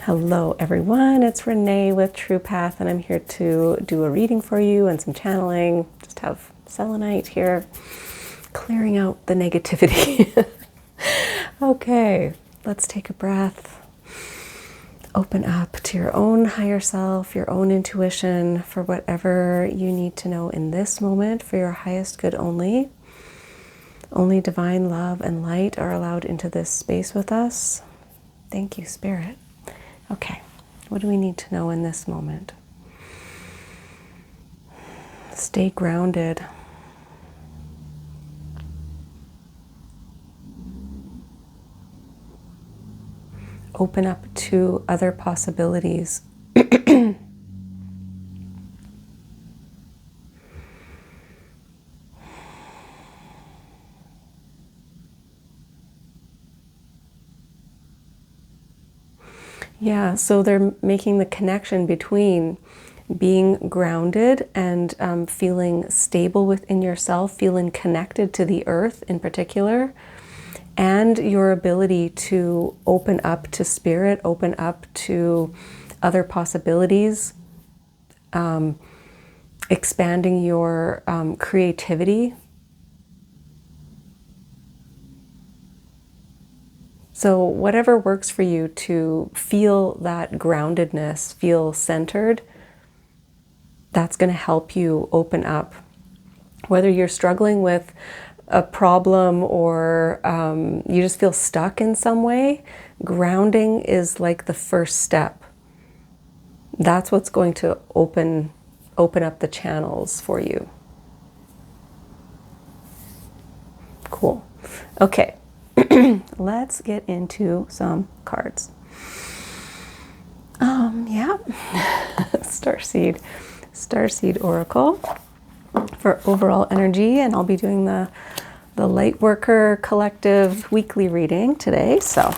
Hello everyone, it's Renee with True Path, and I'm here to do a reading for you and some channeling. Just have selenite here, clearing out the negativity. Okay, let's take a breath. Open up to your own higher self, your own intuition for whatever you need to know in this moment for your highest good only. Only divine love and light are allowed into this space with us. Thank you, Spirit. Okay, what do we need to know in this moment? Stay grounded. Open up to other possibilities. Yeah, so they're making the connection between being grounded and feeling stable within yourself, feeling connected to the earth in particular, and your ability to open up to spirit, open up to other possibilities, expanding your creativity. So whatever works for you to feel that groundedness, feel centered, that's going to help you open up. Whether you're struggling with a problem or you just feel stuck in some way, grounding is like the first step. That's what's going to open up the channels for you. Cool. Okay. Let's get into some cards. Yeah. Starseed Oracle for overall energy, and I'll be doing the Lightworker Collective weekly reading today, so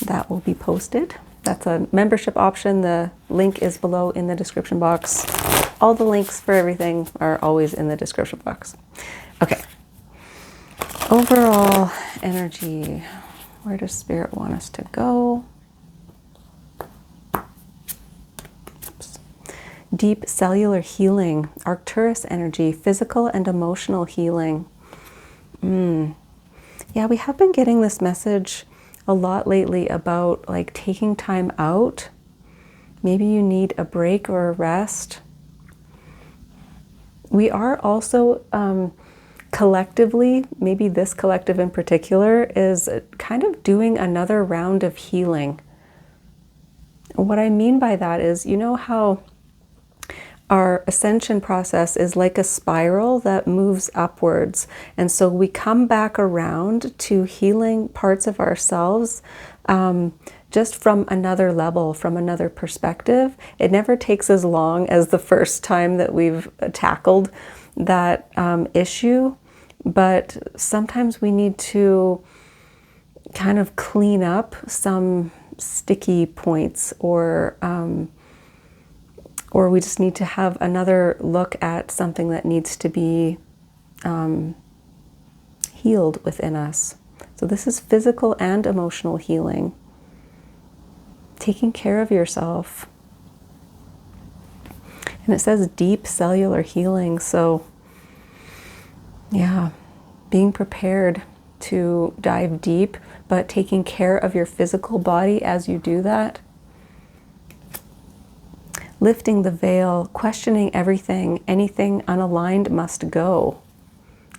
that will be posted. That's a membership option. The link is below in the description box. All the links for everything are always in the description box. Okay. Overall energy. Where does Spirit want us to go? Oops. Deep cellular healing, Arcturus energy, physical and emotional healing. Yeah, we have been getting this message a lot lately about like taking time out. Maybe you need a break or a rest. We are also collectively, maybe this collective in particular, is kind of doing another round of healing. What I mean by that is, you know how our ascension process is like a spiral that moves upwards. And so we come back around to healing parts of ourselves just from another level, from another perspective. It never takes as long as the first time that we've tackled that issue, but sometimes we need to kind of clean up some sticky points, or we just need to have another look at something that needs to be healed within us. So this is physical and emotional healing. Taking care of yourself. And it says deep cellular healing. So yeah, being prepared to dive deep, but taking care of your physical body as you do that. Lifting the veil, questioning everything, anything unaligned must go.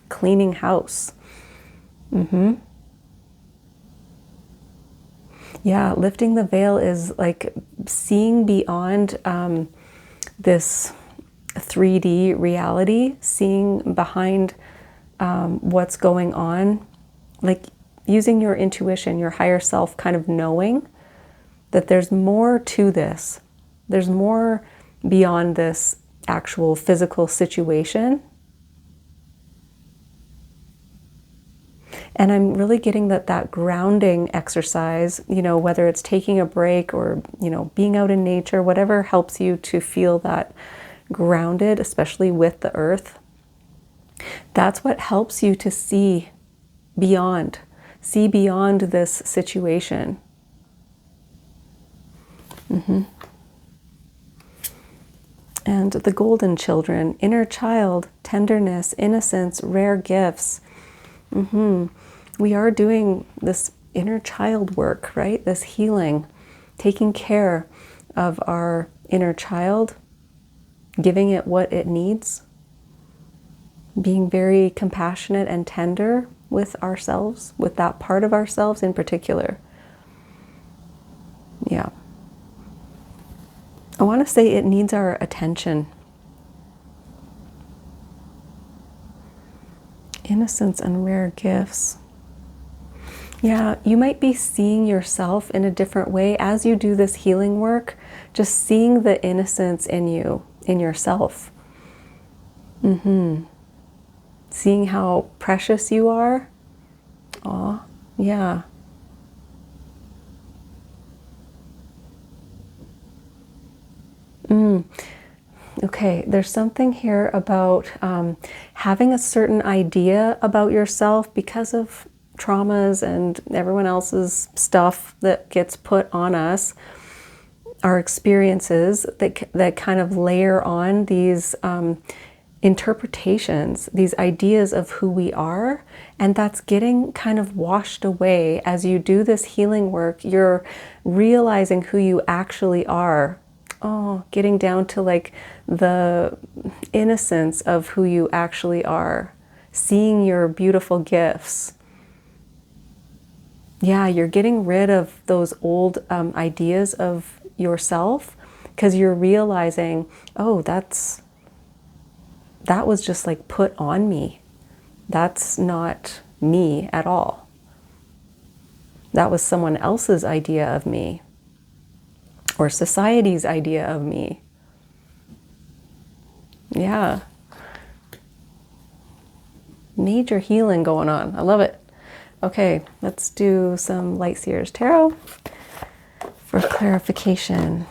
Cleaning house. Yeah, lifting the veil is like seeing beyond this 3D reality, seeing behind what's going on, like using your intuition, your higher self, kind of knowing that there's more to this. There's more beyond this actual physical situation. And I'm really getting that grounding exercise, you know, whether it's taking a break or, you know, being out in nature, whatever helps you to feel that grounded, especially with the earth. That's what helps you to see beyond this situation. And the golden children, inner child, tenderness, innocence, rare gifts. We are doing this inner child work, right? This healing, taking care of our inner child, giving it what it needs, being very compassionate and tender with ourselves, with that part of ourselves in particular. Yeah. I want to say it needs our attention. Innocence and rare gifts. Yeah, you might be seeing yourself in a different way as you do this healing work, just seeing the innocence in you, in yourself. Seeing how precious you are. Aw, yeah. Okay, there's something here about having a certain idea about yourself because of traumas and everyone else's stuff that gets put on us, our experiences that kind of layer on these interpretations, these ideas of who we are, and that's getting kind of washed away as you do this healing work. You're realizing who you actually are. Oh, getting down to like the innocence of who you actually are, seeing your beautiful gifts. Yeah, you're getting rid of those old ideas of yourself because you're realizing, oh, that was just like put on me. That's not me at all. That was someone else's idea of me, or society's idea of me. Yeah. Major healing going on. I love it. Okay, let's do some Light Seers Tarot for clarification.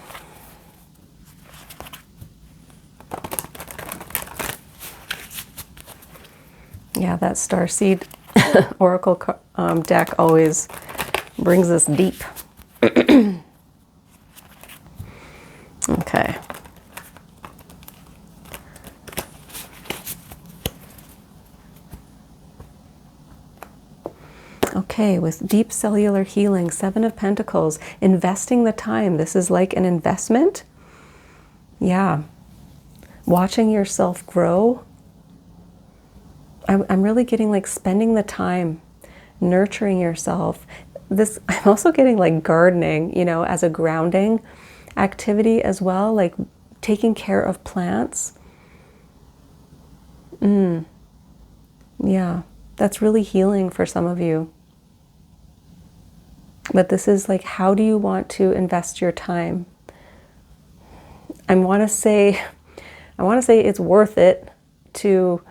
Yeah, that Starseed Oracle deck always brings us deep. Okay. Okay, with deep cellular healing, Seven of Pentacles, investing the time. This is like an investment. Yeah. Watching yourself grow. I'm really getting like spending the time, nurturing yourself. I'm also getting like gardening, as a grounding activity as well, like taking care of plants. Yeah, that's really healing for some of you. But this is like, how do you want to invest your time? I want to say it's worth it to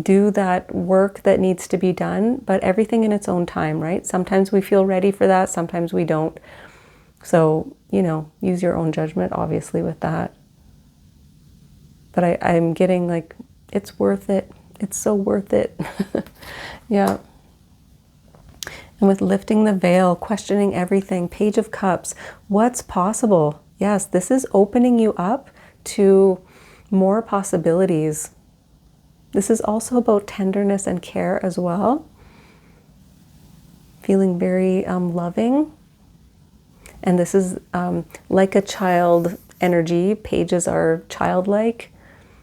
do that work that needs to be done, but everything in its own time, right? Sometimes we feel ready for that, sometimes we don't. So, use your own judgment, obviously, with that. But I'm getting like, it's worth it. It's so worth it. Yeah. And with lifting the veil, questioning everything, Page of Cups, what's possible? Yes, this is opening you up to more possibilities. This is also about tenderness and care as well. Feeling very loving. And this is like a child energy. Pages are childlike.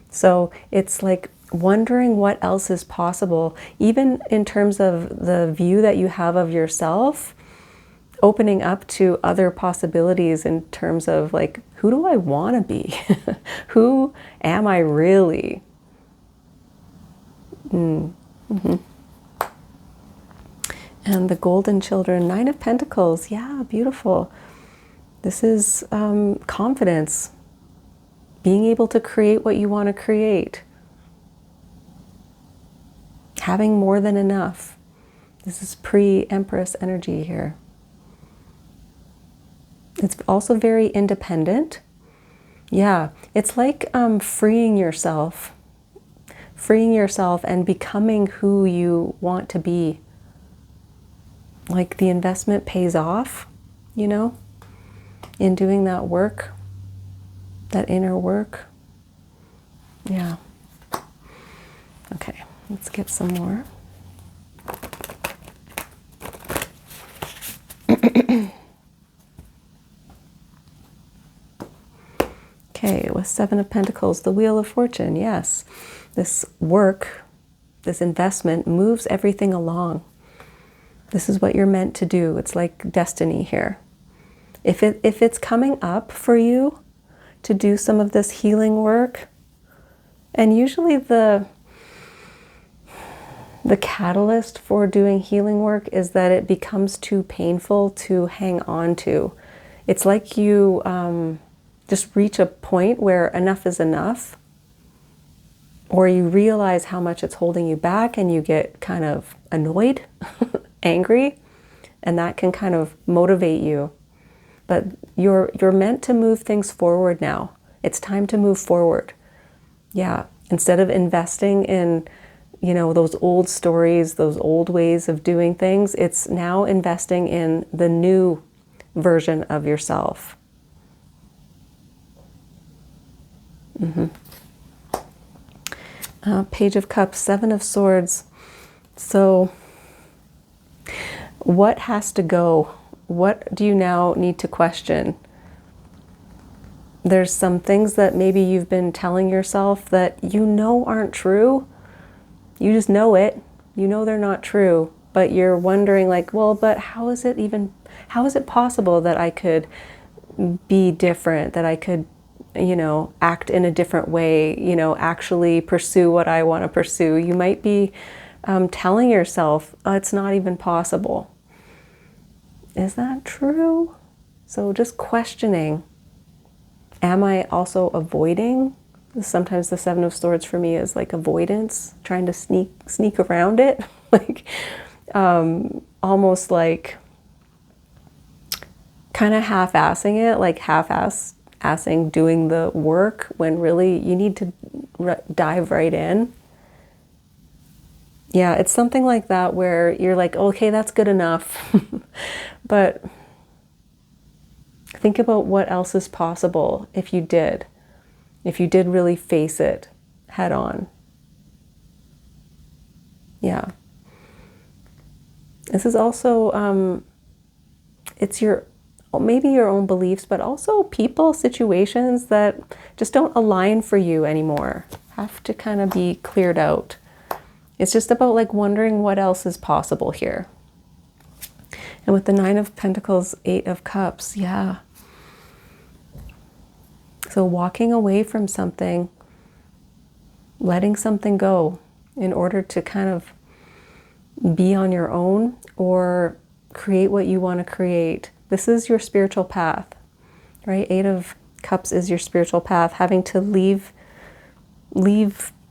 So it's like wondering what else is possible, even in terms of the view that you have of yourself, opening up to other possibilities in terms of like, who do I want to be? Who am I really? Mm-hmm. And the golden children, Nine of Pentacles. Yeah, beautiful. This is confidence. Being able to create what you want to create. Having more than enough. This is pre-Empress energy here. It's also very independent. Yeah, it's like freeing yourself and becoming who you want to be. Like the investment pays off, in doing that work, that inner work. Yeah. Okay, let's get some more. Okay, with Seven of Pentacles, the Wheel of Fortune, yes. This work, this investment moves everything along. This is what you're meant to do. It's like destiny here. If it's coming up for you to do some of this healing work, and usually the catalyst for doing healing work is that it becomes too painful to hang on to. It's like you just reach a point where enough is enough, or you realize how much it's holding you back and you get kind of annoyed, angry, and that can kind of motivate you. But you're meant to move things forward now. It's time to move forward. Yeah, instead of investing in, you know, those old stories, those old ways of doing things, it's now investing in the new version of yourself. Page of Cups, Seven of Swords. So what has to go? What do you now need to question? There's some things that maybe you've been telling yourself that you know aren't true. You just know it. You know they're not true, but you're wondering like, well, but how is it possible that I could be different, that I could, you know, act in a different way, you know, actually pursue what I want to pursue? You might be telling yourself, oh, it's not even possible. Is that true? So just questioning. Am I also avoiding? Sometimes the Seven of Swords for me is like avoidance, trying to sneak around it, like almost like kind of half-assing it, like half-assing doing the work when really you need to dive right in. Yeah, it's something like that where you're like, okay, that's good enough. But think about what else is possible if you did really face it head on. Yeah. This is also, it's maybe your own beliefs, but also people, situations that just don't align for you anymore. Have to kind of be cleared out. It's just about like wondering what else is possible here. And with the Nine of Pentacles, Eight of Cups, yeah. So walking away from something, letting something go in order to kind of be on your own or create what you want to create. This is your spiritual path, right? Eight of Cups is your spiritual path, having to leave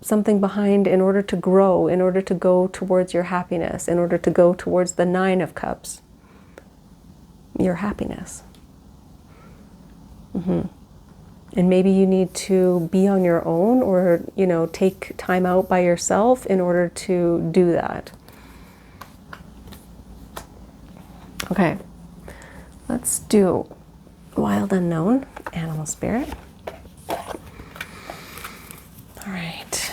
something behind in order to grow, in order to go towards your happiness, in order to go towards the Nine of Cups, your happiness. And maybe you need to be on your own or, you know, take time out by yourself in order to do that. Okay, let's do Wild Unknown, Animal Spirit. All right.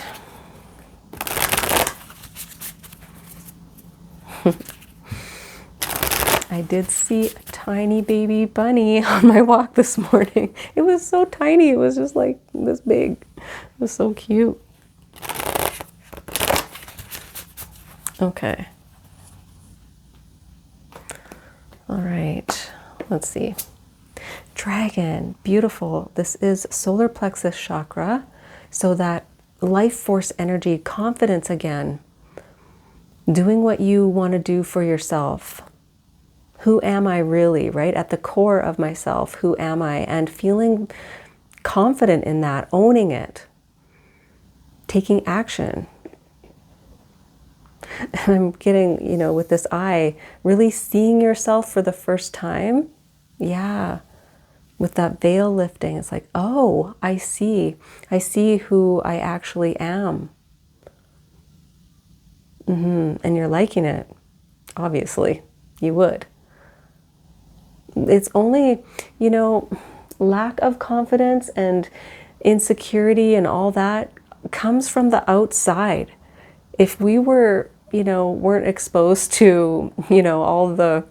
I did see a tiny baby bunny on my walk this morning. It was so tiny. It was just like this big. It was so cute. Okay. All right. Let's see. Dragon. Beautiful. This is solar plexus chakra. So that life force energy, confidence again. Doing what you want to do for yourself. Who am I really, right? At the core of myself, who am I? And feeling confident in that, owning it, taking action. And I'm getting, you know, with this eye, really seeing yourself for the first time. Yeah. With that veil lifting, it's like, oh, I see who I actually am. And you're liking it. Obviously, you would. It's only, you know, lack of confidence and insecurity and all that comes from the outside. If we were, you know, weren't exposed to, you know, all the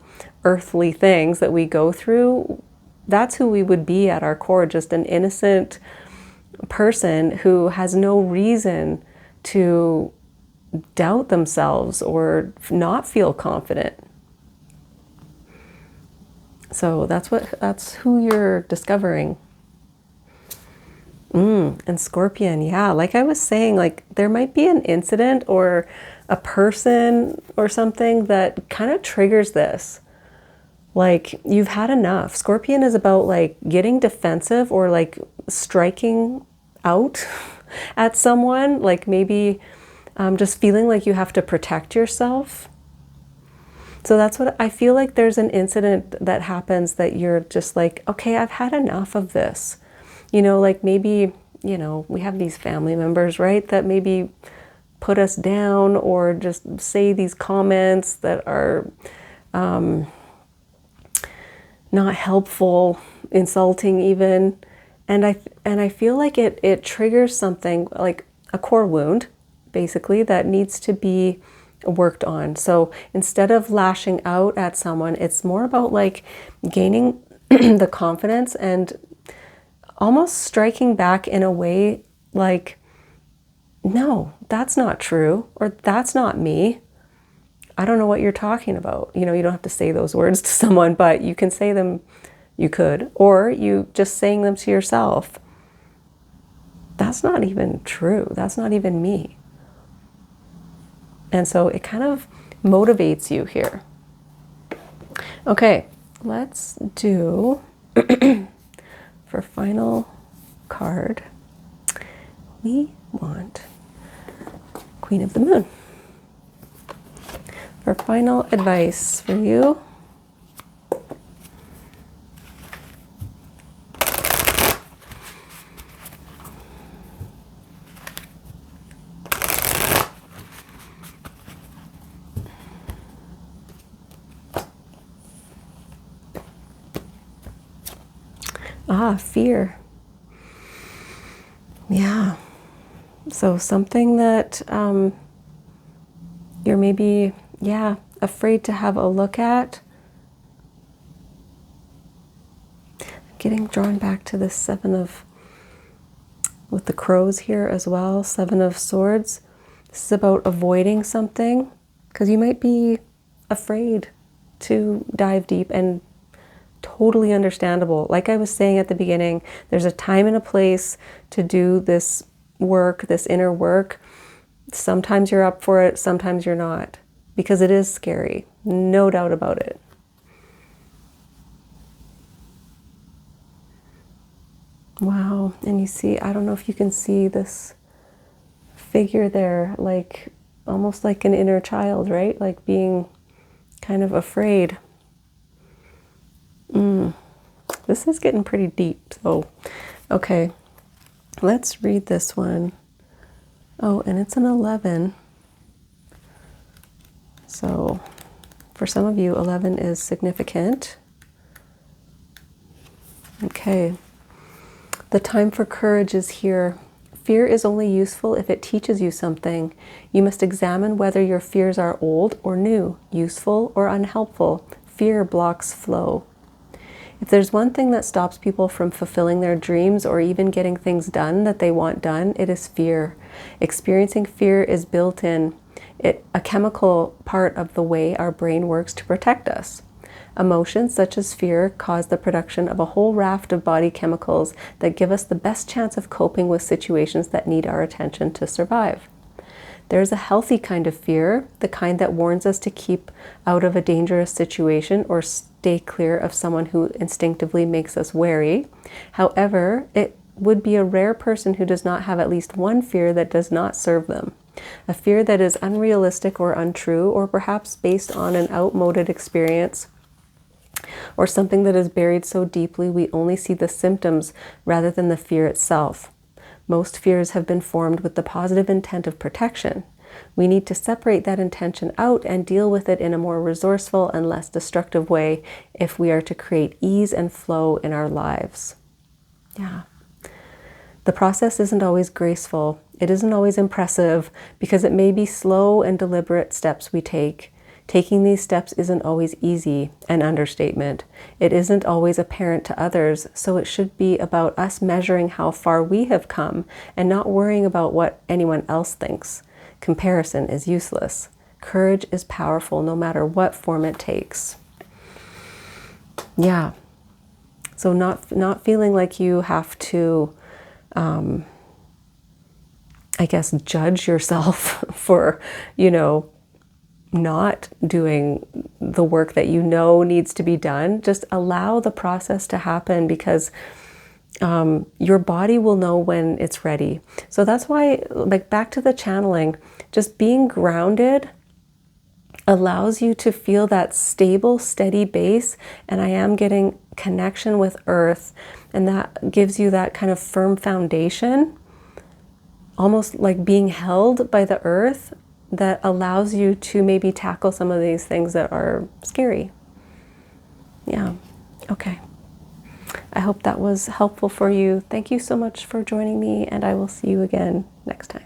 earthly things that we go through, that's who we would be at our core, just an innocent person who has no reason to doubt themselves or not feel confident. So that's who you're discovering. And Scorpion, yeah, like I was saying, like there might be an incident or a person or something that kind of triggers this. Like you've had enough. Scorpion is about like getting defensive or like striking out at someone, like maybe just feeling like you have to protect yourself. So that's what I feel like. There's an incident that happens that you're just like, okay, I've had enough of this. You know, like maybe, you know, we have these family members, right, that maybe put us down or just say these comments that are not helpful, insulting even. And I feel like it triggers something like a core wound, basically, that needs to be worked on. So instead of lashing out at someone, it's more about like gaining the confidence and almost striking back in a way like, no, that's not true, or that's not me. I don't know what you're talking about. You know, you don't have to say those words to someone, but you can say them, you could, or you just saying them to yourself. That's not even true. That's not even me. And so it kind of motivates you here. Okay, let's do for final card, we want Queen of the Moon. For final advice for you, fear. Yeah. So something that you're maybe, afraid to have a look at. Getting drawn back to the with the crows here as well, 7 of Swords. This is about avoiding something because you might be afraid to dive deep, and totally understandable. Like I was saying at the beginning, there's a time and a place to do this work, this inner work. Sometimes you're up for it, sometimes you're not, because it is scary, no doubt about it. Wow, and you see, I don't know if you can see this figure there, like almost like an inner child, right? Like being kind of afraid. This is getting pretty deep. So, okay, let's read this one. Oh, and it's an 11. So for some of you, 11 is significant. Okay. The time for courage is here. Fear is only useful if it teaches you something. You must examine whether your fears are old or new, useful or unhelpful. Fear blocks flow. If there's one thing that stops people from fulfilling their dreams or even getting things done that they want done, it is fear. Experiencing fear is built in, a chemical part of the way our brain works to protect us. Emotions such as fear cause the production of a whole raft of body chemicals that give us the best chance of coping with situations that need our attention to survive. There is a healthy kind of fear, the kind that warns us to keep out of a dangerous situation or stay clear of someone who instinctively makes us wary. However, it would be a rare person who does not have at least one fear that does not serve them. A fear that is unrealistic or untrue, or perhaps based on an outmoded experience, or something that is buried so deeply we only see the symptoms rather than the fear itself. Most fears have been formed with the positive intent of protection. We need to separate that intention out and deal with it in a more resourceful and less destructive way if we are to create ease and flow in our lives. Yeah. The process isn't always graceful. It isn't always impressive because it may be slow and deliberate steps we take. Taking these steps isn't always easy, an understatement. It isn't always apparent to others, so it should be about us measuring how far we have come and not worrying about what anyone else thinks. Comparison is useless. Courage is powerful no matter what form it takes. Yeah. So not feeling like you have to, I guess, judge yourself for, not doing the work that needs to be done. Just allow the process to happen because your body will know when it's ready. So that's why, like, back to the channeling, just being grounded allows you to feel that stable, steady base. And I am getting connection with earth, and that gives you that kind of firm foundation, almost like being held by the earth, that allows you to maybe tackle some of these things that are scary. Yeah. Okay. I hope that was helpful for you. Thank you so much for joining me, and I will see you again next time.